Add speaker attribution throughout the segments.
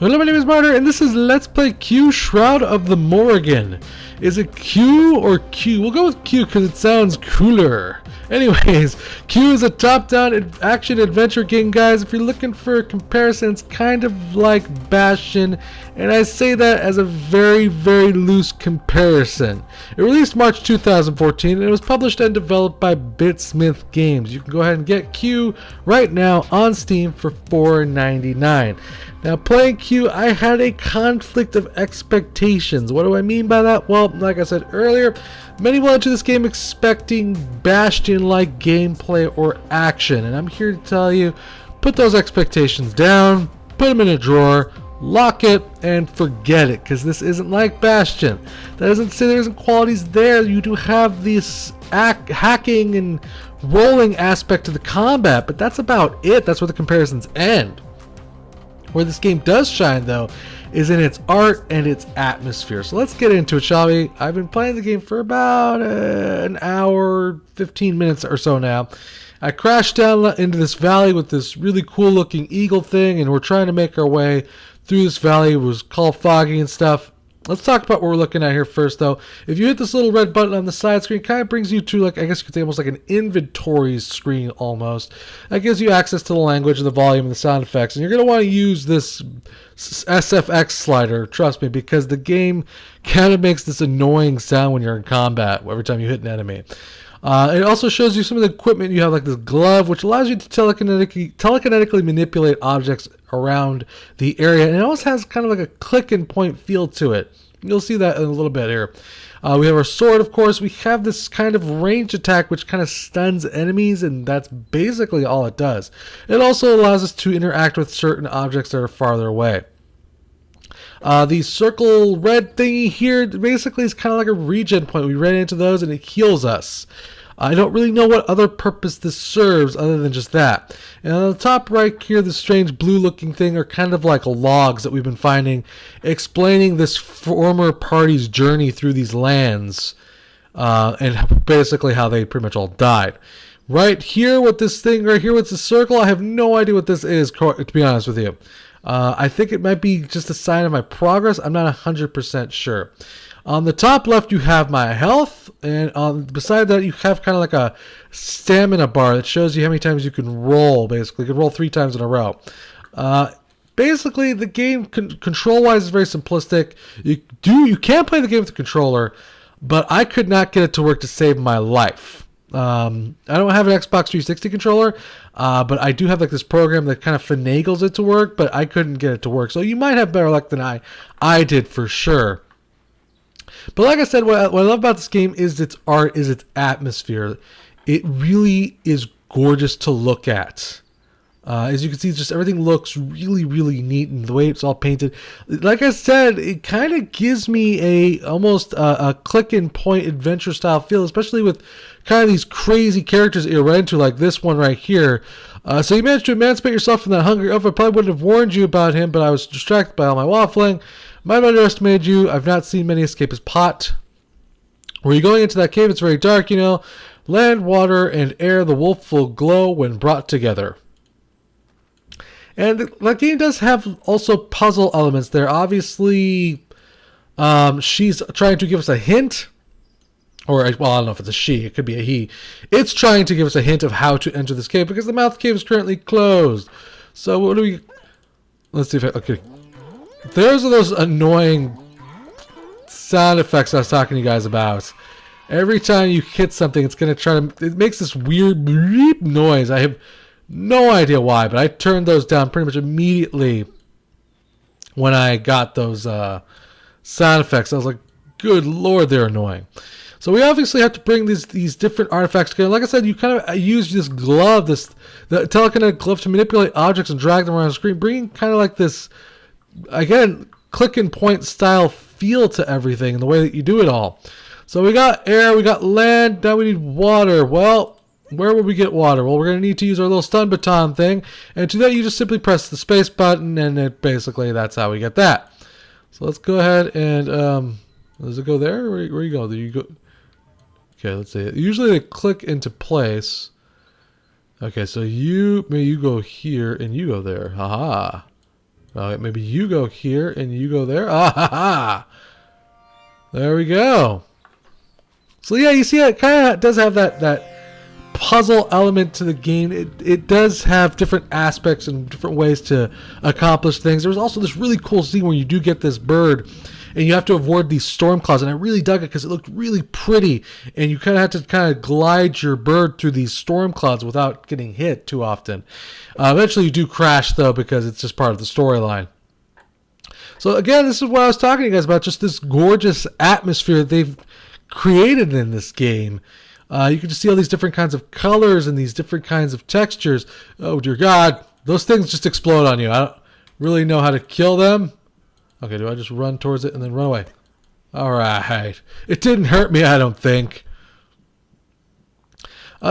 Speaker 1: Hello, my name is Martyr, and this is Let's Play Q Shroud of the Morrigan. Is it Q or Q? We'll go with Q because it sounds cooler. Anyways, Q is a top-down action adventure game, guys. If you're looking for a comparison, it's kind of like Bastion, and I say that as a very, very loose comparison. It released March 2014, and it was published and developed by Bitsmith Games. You can go ahead and get Q right now on Steam for $4.99. Now, playing Q, I had a conflict of expectations. What do I mean by that? Well, like I said earlier, many went into this game expecting Bastion-like gameplay or action, and I'm here to tell you, put those expectations down, put them in a drawer, lock it, and forget it, because this isn't like Bastion. That doesn't say there isn't qualities there. You do have this hacking and rolling aspect to the combat, but that's about it. That's where the comparisons end. Where this game does shine, though, is in its art and its atmosphere. So let's get into it, shall we? I've been playing the game for about an hour, 15 minutes or so now. I crashed down into this valley with this really cool looking eagle thing, and we're trying to make our way through this valley. It was called foggy and stuff. Let's talk about what we're looking at here first, though. If you hit this little red button on the side screen, it kind of brings you to, like, I guess you could say almost like an inventory screen almost. That gives you access to the language and the volume and the sound effects. And you're going to want to use this SFX slider, trust me, because the game kind of makes this annoying sound when you're in combat every time you hit an enemy. It also shows you some of the equipment. You have like this glove, which allows you to telekinetically manipulate objects around the area. And it also has kind of like a click and point feel to it. You'll see that in a little bit here. We have our sword, of course. We have this kind of range attack, which kind of stuns enemies, and that's basically all it does. It also allows us to interact with certain objects that are farther away. The circle red thingy here basically is kind of like a regen point. We ran into those and it heals us. I don't really know what other purpose this serves other than just that. And on the top right here, the strange blue looking thing are kind of like logs that we've been finding explaining this former party's journey through these lands and basically how they pretty much all died. Right here with this thing right here with the circle, I have no idea what this is, to be honest with you. I think it might be just a sign of my progress. I'm not 100% sure. On the top left, you have my health, and beside that, you have kind of like a stamina bar that shows you how many times you can roll, basically. You can roll 3 times in a row. Basically, the game, control-wise, is very simplistic. You can play the game with the controller, but I could not get it to work to save my life. I don't have an Xbox 360 controller, but I do have like this program that kind of finagles it to work, but I couldn't get it to work. So you might have better luck than I did for sure. But like I said, what I love about this game is its art, is its atmosphere. It really is gorgeous to look at. As you can see, just everything looks really, really neat, and the way it's all painted. Like I said, it kind of gives me almost a click and point adventure style feel, especially with kind of these crazy characters that you run into, like this one right here. So you managed to emancipate yourself from that hungry elf. I probably wouldn't have warned you about him, but I was distracted by all my waffling. Might have underestimated you. I've not seen many escape his pot. Where you're going into that cave, it's very dark, you know. Land, water, and air, the wolf will glow when brought together. And the game does have also puzzle elements there. Obviously, she's trying to give us a hint. Or, well, I don't know if it's a she. It could be a he. It's trying to give us a hint of how to enter this cave because the mouth cave is currently closed. So what do we... Let's see if I... Okay. Those are those annoying sound effects I was talking to you guys about. Every time you hit something, it's going to try to... It makes this weird bleep noise. I have no idea why, but I turned those down pretty much immediately when I got those sound effects. I was like, good lord, they're annoying. So we obviously have to bring these different artifacts together. Like I said, you kind of use this glove, the telekinetic glove, to manipulate objects and drag them around the screen, bringing kind of like this, again, click and point style feel to everything and the way that you do it all. So we got air, we got land, now we need water. Well, where would we get water? Well, we're going to need to use our little stun baton thing. And to that, you just simply press the space button, and basically that's how we get that. So let's go ahead and, does it go there? Where you go? Do you go? Okay, let's see. Usually they click into place. Okay, so you go here and you go there. Haha. Maybe you go here and you go there. Ah ha ha! There we go. So yeah, you see, it kind of does have that puzzle element to the game. It does have different aspects and different ways to accomplish things. There's also this really cool scene where you do get this bird and you have to avoid these storm clouds, and I really dug it because it looked really pretty, and you kind of have to glide your bird through these storm clouds without getting hit too often. Eventually you do crash though, because it's just part of the storyline. So again, this is what I was talking to you guys about, just this gorgeous atmosphere that they've created in this game. You can just see all these different kinds of colors and these different kinds of textures. Oh dear God, those things just explode on you. I don't really know how to kill them. Okay, do I just run towards it and then run away? Alright. It didn't hurt me, I don't think.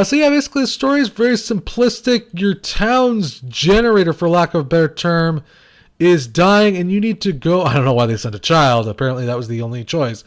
Speaker 1: So yeah, basically the story is very simplistic. Your town's generator, for lack of a better term, is dying, and you need to go... I don't know why they sent a child. Apparently that was the only choice.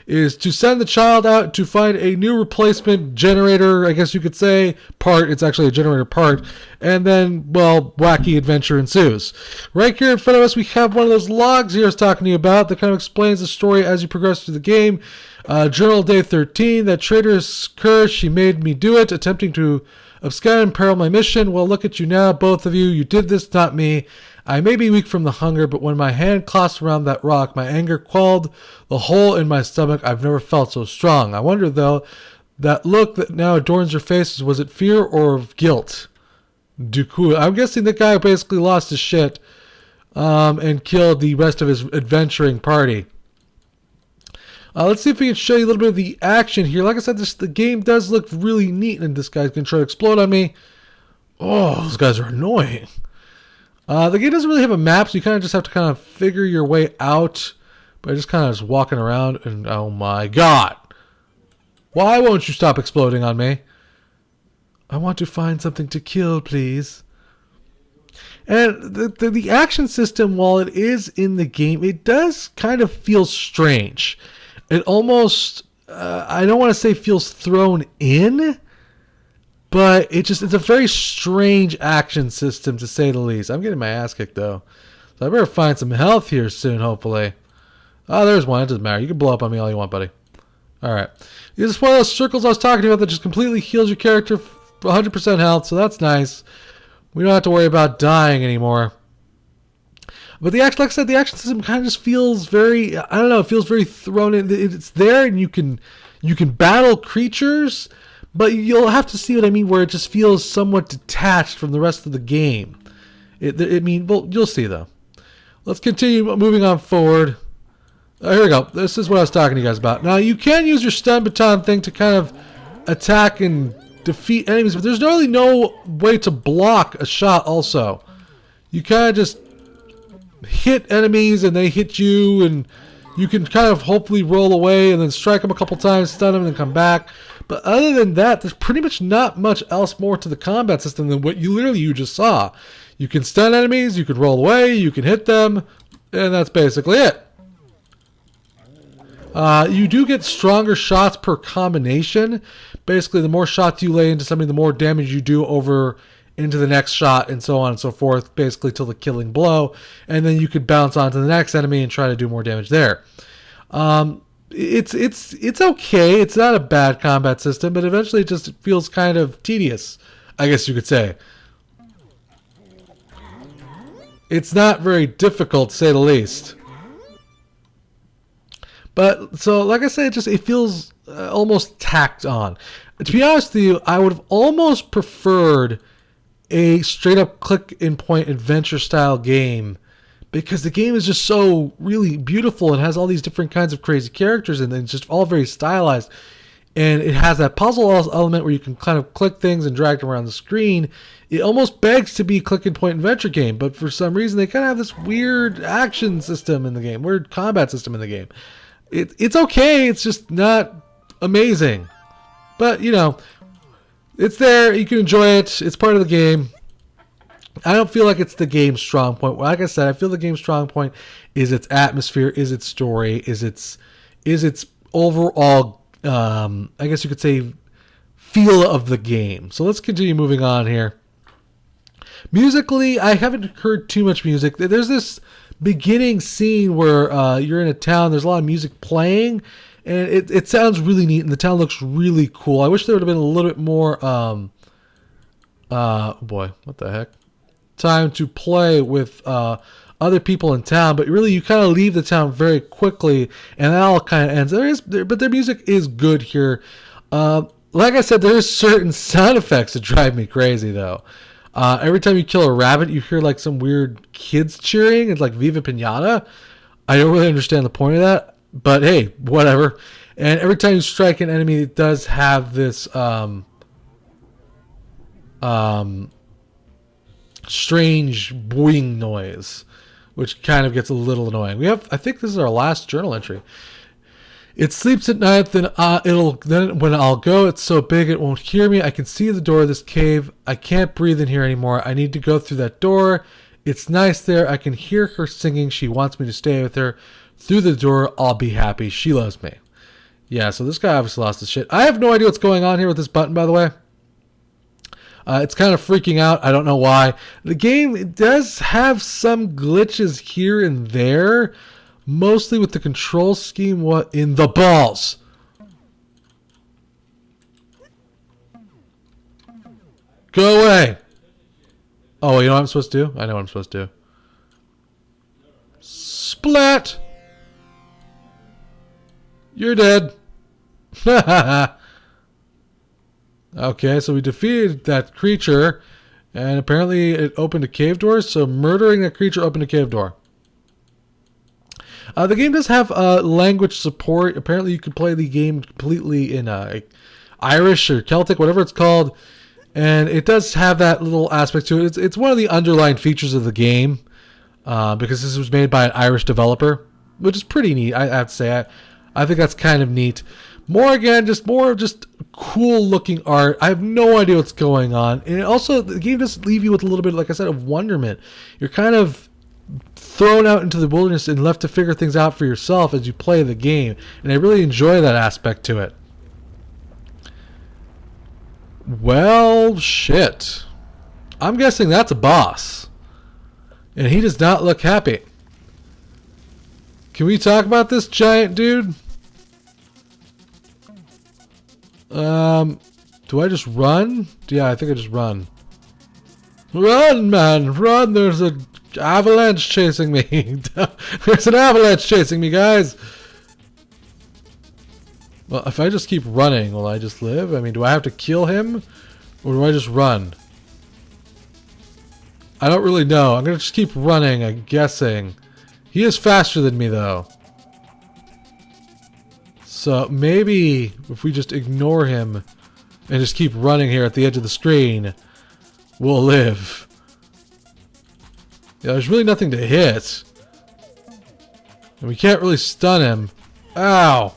Speaker 1: Is to send the child out to find a new replacement generator, I guess you could say, part. It's actually a generator part. And then, well, wacky adventure ensues. Right here in front of us, we have one of those logs here I was talking to you about that kind of explains the story as you progress through the game. Journal day 13, that traitor's curse, she made me do it, attempting to abscond and imperil my mission. Well, look at you now, both of you. You did this, not me. I may be weak from the hunger, but when my hand clasped around that rock, my anger quelled the hole in my stomach. I've never felt so strong. I wonder, though, that look that now adorns your faces, was it fear or of guilt? Dakr. I'm guessing the guy basically lost his shit and killed the rest of his adventuring party. Let's see if we can show you a little bit of the action here. Like I said, the game does look really neat, and this guy's going to try to explode on me. Oh, those guys are annoying. The game doesn't really have a map, so you kind of just have to kind of figure your way out by just kind of just walking around, and oh my God. Why won't you stop exploding on me? I want to find something to kill, please. And the action system, while it is in the game, it does kind of feel strange. It almost, I don't want to say feels thrown in, but it's a very strange action system, to say the least. I'm getting my ass kicked, though. So I better find some health here soon, hopefully. Oh, there's one. It doesn't matter. You can blow up on me all you want, buddy. Alright. This is one of those circles I was talking about that just completely heals your character for 100% health, so that's nice. We don't have to worry about dying anymore. But like I said, the action system kind of just feels very, I don't know, it feels very thrown in. It's there, and you can battle creatures, but you'll have to see what I mean, where it just feels somewhat detached from the rest of the game. Well, you'll see, though. Let's continue moving on forward. Here we go. This is what I was talking to you guys about. Now, you can use your stun baton thing to kind of attack and defeat enemies, but there's really no way to block a shot also. You kind of just hit enemies, and they hit you, and you can kind of hopefully roll away and then strike them a couple times, stun them, and then come back. But other than that, there's pretty much not much else more to the combat system than what you just saw. You can stun enemies, you can roll away, you can hit them, and that's basically it. You do get stronger shots per combination. Basically, the more shots you lay into somebody, the more damage you do over into the next shot, and so on and so forth, basically till the killing blow. And then you could bounce onto the next enemy and try to do more damage there. It's okay. It's not a bad combat system, but eventually it just feels kind of tedious, I guess you could say. It's not very difficult, to say the least. But, so, like I said, it feels almost tacked on. To be honest with you, I would have almost preferred a straight-up click-and-point adventure-style game, because the game is just so really beautiful and has all these different kinds of crazy characters, and it's just all very stylized. And it has that puzzle element where you can kind of click things and drag them around the screen. It almost begs to be a click-and-point adventure game, but for some reason they kind of have this weird action system in the game, weird combat system in the game. It's okay, it's just not amazing. But, you know, it's there, you can enjoy it, it's part of the game. I don't feel like it's the game's strong point. Like I said, I feel the game's strong point is its atmosphere, is its story, is its overall, I guess you could say, feel of the game. So let's continue moving on here. Musically, I haven't heard too much music. There's this beginning scene where you're in a town. There's a lot of music playing, and it sounds really neat, and the town looks really cool. I wish there would have been a little bit more, oh boy, what the heck? Time to play with other people in town, but really you kind of leave the town very quickly, and that all kind of ends. But their music is good here. Like I said, there's certain sound effects that drive me crazy, though. Every time you kill a rabbit, you hear like some weird kids cheering. It's like Viva Pinata. I don't really understand the point of that, but hey, whatever. And every time you strike an enemy, it does have this strange boing noise, which kind of gets a little annoying. I think this is our last journal entry. It sleeps at night, then when I'll go, it's so big it won't hear me. I can see the door of this cave. I can't breathe in here anymore. I need to go through that door. It's nice there. I can hear her singing. She wants me to stay with her. Through the door, I'll be happy. She loves me. Yeah, so this guy obviously lost his shit. I have no idea what's going on here with this button, by the way. It's kind of freaking out. I don't know why. The game does have some glitches here and there. Mostly with the control scheme. What in the balls? Go away. Oh, you know what I'm supposed to do? I know what I'm supposed to do. Splat. You're dead. Okay, so we defeated that creature, and apparently it opened a cave door, so murdering that creature opened a cave door. The game does have language support. Apparently you can play the game completely in Irish or Celtic, whatever it's called, and it does have that little aspect to it. It's one of the underlying features of the game, because this was made by an Irish developer, which is pretty neat, I have to say. I think that's kind of neat. More cool looking art. I have no idea what's going on. And also, the game does leave you with a little bit, like I said, of wonderment. You're kind of thrown out into the wilderness and left to figure things out for yourself as you play the game. And I really enjoy that aspect to it. Well, shit. I'm guessing that's a boss. And he does not look happy. Can we talk about this giant dude? Do I just run? Yeah, I think I just run. Run, man, run! There's an avalanche chasing me. There's an avalanche chasing me, guys. Well, if I just keep running, will I just live? I mean, do I have to kill him? Or do I just run? I don't really know. I'm gonna just keep running, I'm guessing. He is faster than me, though. So maybe if we just ignore him and just keep running here at the edge of the screen, we'll live. Yeah, there's really nothing to hit. And we can't really stun him. Ow!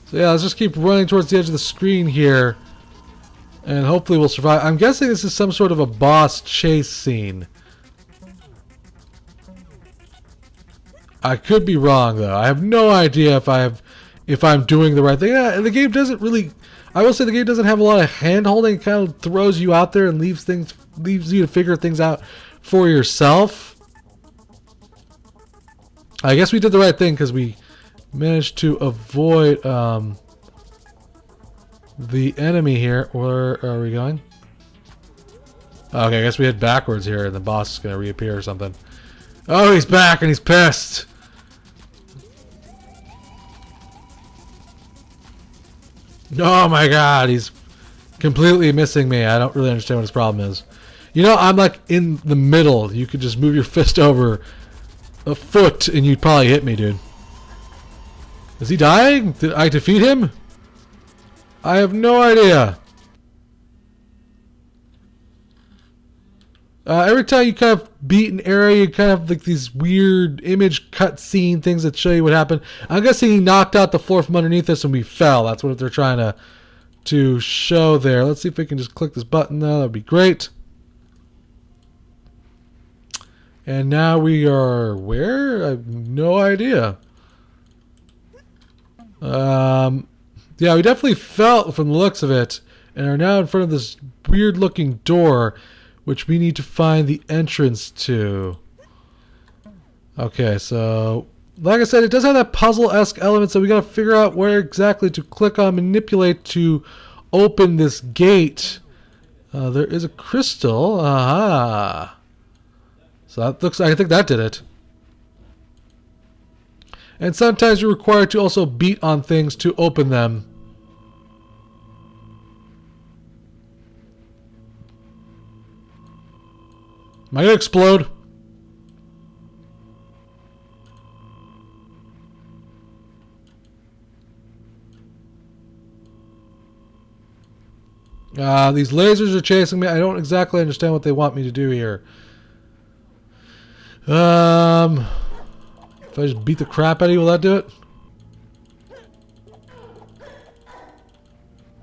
Speaker 1: So yeah, let's just keep running towards the edge of the screen here. And hopefully we'll survive. I'm guessing this is some sort of a boss chase scene. I could be wrong, though. I have no idea if I'm doing the right thing. Yeah, the game doesn't really... I will say the game doesn't have a lot of hand-holding. It kind of throws you out there and leaves you to figure things out for yourself. I guess we did the right thing because we managed to avoid the enemy here. Where are we going? Okay, I guess we head backwards here and the boss is going to reappear or something. Oh, he's back and he's pissed. Oh my god, he's completely missing me. I don't really understand what his problem is. You know, I'm like in the middle. You could just move your fist over a foot and you'd probably hit me, dude. Is he dying? Did I defeat him? I have no idea. Every time you kind of beat an area, you kind of like these weird image cutscene things that show you what happened. I'm guessing he knocked out the floor from underneath us and we fell. That's what they're trying to show there. Let's see if we can just click this button though. That would be great. And now we are where? I have no idea. Yeah, we definitely fell from the looks of it. and are now in front of this weird looking door, which we need to find the entrance to. Okay, so like I said, it does have that puzzle-esque element, so we gotta figure out where exactly to click on, manipulate to open this gate. There is a crystal. Aha. So that looks like, I think that did it. And sometimes you're required to also beat on things to open them. Am I gonna explode? These lasers are chasing me. I don't exactly understand what they want me to do here. If I just beat the crap out of you, will that do it?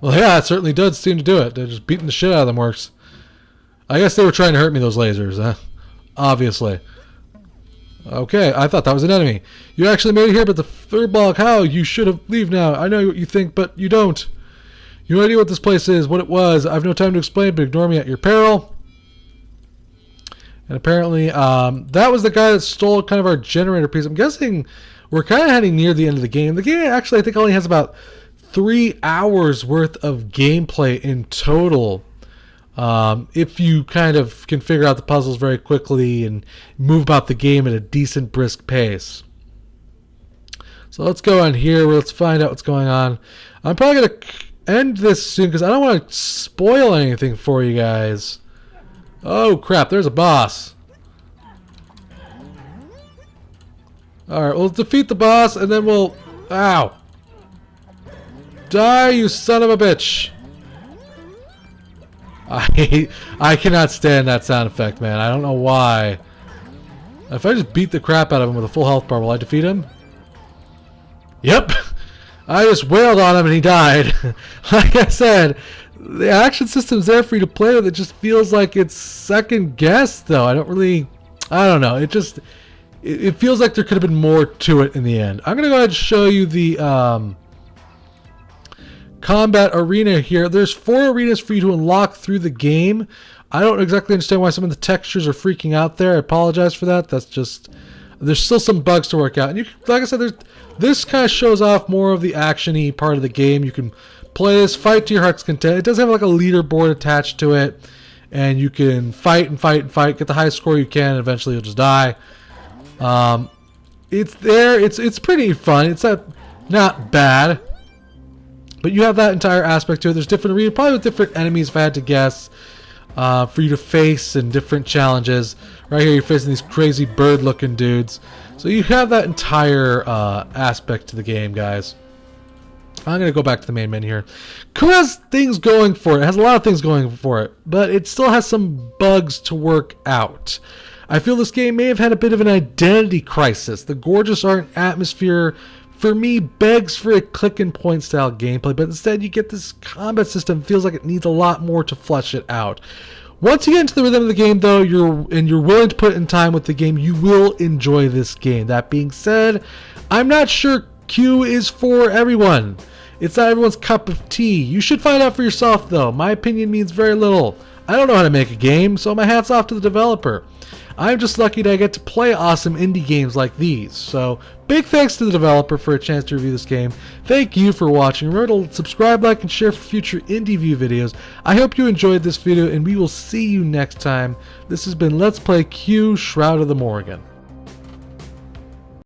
Speaker 1: Well, yeah, it certainly does seem to do it. They're just beating the shit out of them works. I guess they were trying to hurt me, those lasers, huh? Obviously. Okay, I thought that was an enemy. You actually made it here, but the third block, how? You should have leave now. I know what you think, but you don't. You have no idea what this place is, what it was. I have no time to explain, but ignore me at your peril. And apparently, that was the guy that stole kind of our generator piece. I'm guessing we're kind of heading near the end of the game. The game actually, I think, only has about 3 hours worth of gameplay in total. If you kind of can figure out the puzzles very quickly and move about the game at a decent, brisk pace. So let's go on here. Let's find out what's going on. I'm probably going to end this soon because I don't want to spoil anything for you guys. Oh crap, there's a boss. Alright, we'll defeat the boss and then we'll... Ow! Die, you son of a bitch! I cannot stand that sound effect, man. I don't know why. If I just beat the crap out of him with a full health bar, will I defeat him? Yep! I just wailed on him and he died. Like I said, the action system's there for you to play with. It just feels like it's second guessed, though. I don't know. It feels like there could have been more to it in the end. I'm going to go ahead and show you the combat arena here. There's 4 arenas for you to unlock through the game. I don't exactly understand why some of the textures are freaking out there. I apologize for that. That's just... There's still some bugs to work out. And you, like I said, this kind of shows off more of the action-y part of the game. You can play this, fight to your heart's content. It does have like a leaderboard attached to it. And you can fight and fight and fight, get the highest score you can, and eventually you'll just die. It's there. It's pretty fun. It's not bad. But you have that entire aspect to it. There's different arenas, probably with different enemies if I had to guess, for you to face and different challenges. Right here you're facing these crazy bird-looking dudes. So you have that entire aspect to the game, guys. I'm going to go back to the main menu here. Cool has things going for it. It has a lot of things going for it, but it still has some bugs to work out. I feel this game may have had a bit of an identity crisis. The gorgeous art and atmosphere, for me, begs for a click and point style gameplay, but instead you get this combat system that feels like it needs a lot more to flesh it out. Once you get into the rhythm of the game, though, you're willing to put in time with the game, you will enjoy this game. That being said, I'm not sure Q is for everyone. It's not everyone's cup of tea. You should find out for yourself, though. My opinion means very little. I don't know how to make a game, so my hat's off to the developer. I'm just lucky that I get to play awesome indie games like these. So, big thanks to the developer for a chance to review this game. Thank you for watching. Remember to subscribe, like, and share for future IndieView videos. I hope you enjoyed this video, and we will see you next time. This has been Let's Play Q, Shroud of the Morrigan.